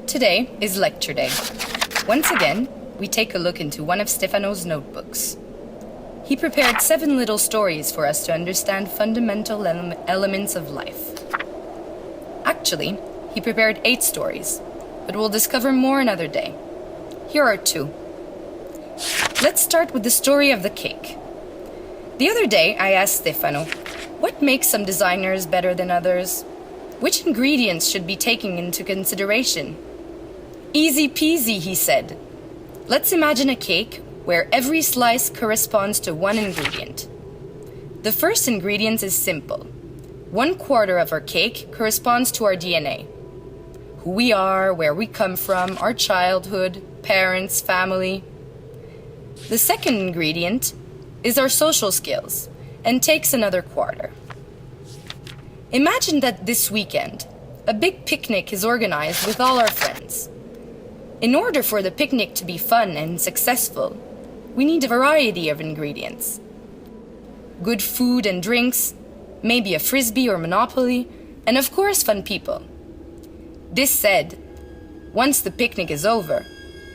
Today is lecture day. Once again, we take a look into one of Stefano's notebooks. He prepared 7 little stories for us to understand fundamental elements of life. Actually, he prepared 8 stories, but we'll discover more another day. Here are 2. Let's start with the story of the cake. The other day, I asked Stefano, what makes some designers better than others? Which ingredients should be taken into consideration? Easy peasy, he said. Let's imagine a cake where every slice corresponds to one ingredient. The first ingredient is simple. 1/4 of our cake corresponds to our DNA. Who we are, where we come from, our childhood, parents, family. The second ingredient is our social skills and takes another 1/4. Imagine that this weekend, a big picnic is organized with all our friends. In order for the picnic to be fun and successful, we need a variety of ingredients. Good food and drinks, maybe a frisbee or Monopoly, and of course fun people. This said, once the picnic is over,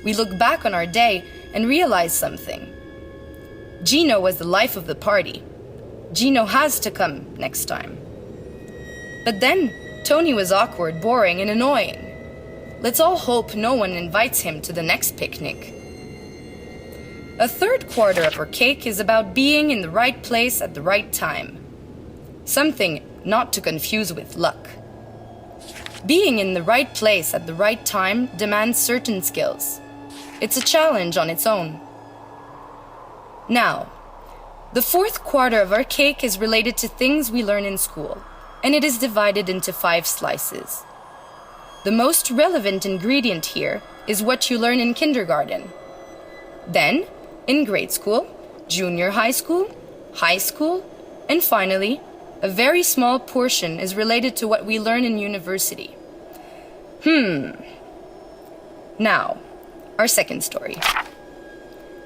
we look back on our day and realize something. Gino was the life of the party. Gino has to come next time. But then, Tony was awkward, boring, and annoying. Let's all hope no one invites him to the next picnic. A third 1/4 of our cake is about being in the right place at the right time. Something not to confuse with luck. Being in the right place at the right time demands certain skills. It's a challenge on its own. Now, the fourth 1/4 of our cake is related to things we learn in school, and it is divided into 5 slices. The most relevant ingredient here is what you learn in kindergarten. Then, in grade school, junior high school, and finally, a very small portion is related to what we learn in university. Now, our second story.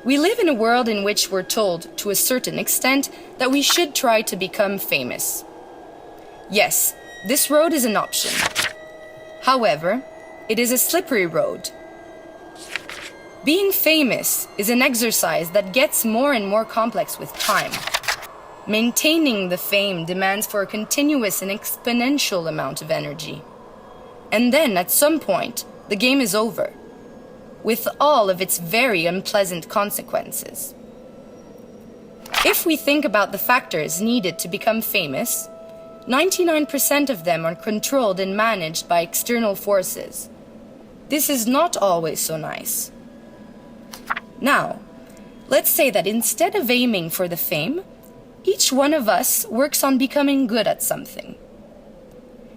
We live in a world in which we're told, to a certain extent, that we should try to become famous. Yes, this road is an option. However, it is a slippery road. Being famous is an exercise that gets more and more complex with time. Maintaining the fame demands for a continuous and exponential amount of energy. And then, at some point, the game is over, with all of its very unpleasant consequences. If we think about the factors needed to become famous, 99% of them are controlled and managed by external forces. This is not always so nice. Now, let's say that instead of aiming for the fame, each one of us works on becoming good at something.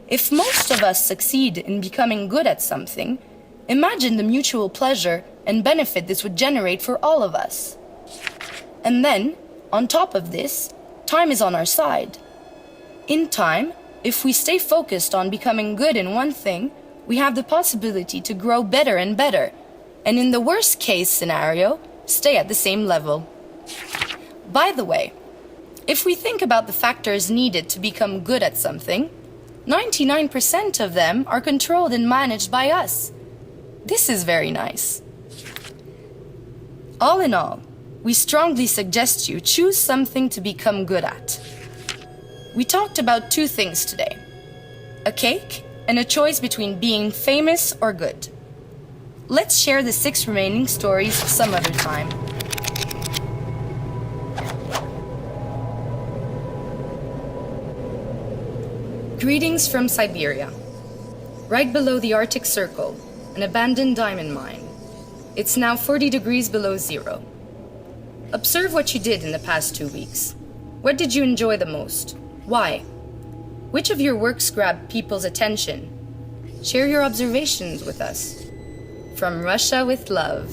If most of us succeed in becoming good at something, imagine the mutual pleasure and benefit this would generate for all of us. And then, on top of this, time is on our side. In time, if we stay focused on becoming good in one thing, we have the possibility to grow better and better, and in the worst case scenario, stay at the same level. By the way, if we think about the factors needed to become good at something, 99% of them are controlled and managed by us. This is very nice. All in all, we strongly suggest you choose something to become good at. We talked about 2 things today: a cake and a choice between being famous or good. Let's share the 6 remaining stories some other time. Greetings from Siberia. Right below the Arctic Circle, an abandoned diamond mine. It's now 40 degrees below zero. Observe what you did in the past 2 weeks. What did you enjoy the most? Why? Which of your works grabbed people's attention? Share your observations with us. From Russia with love.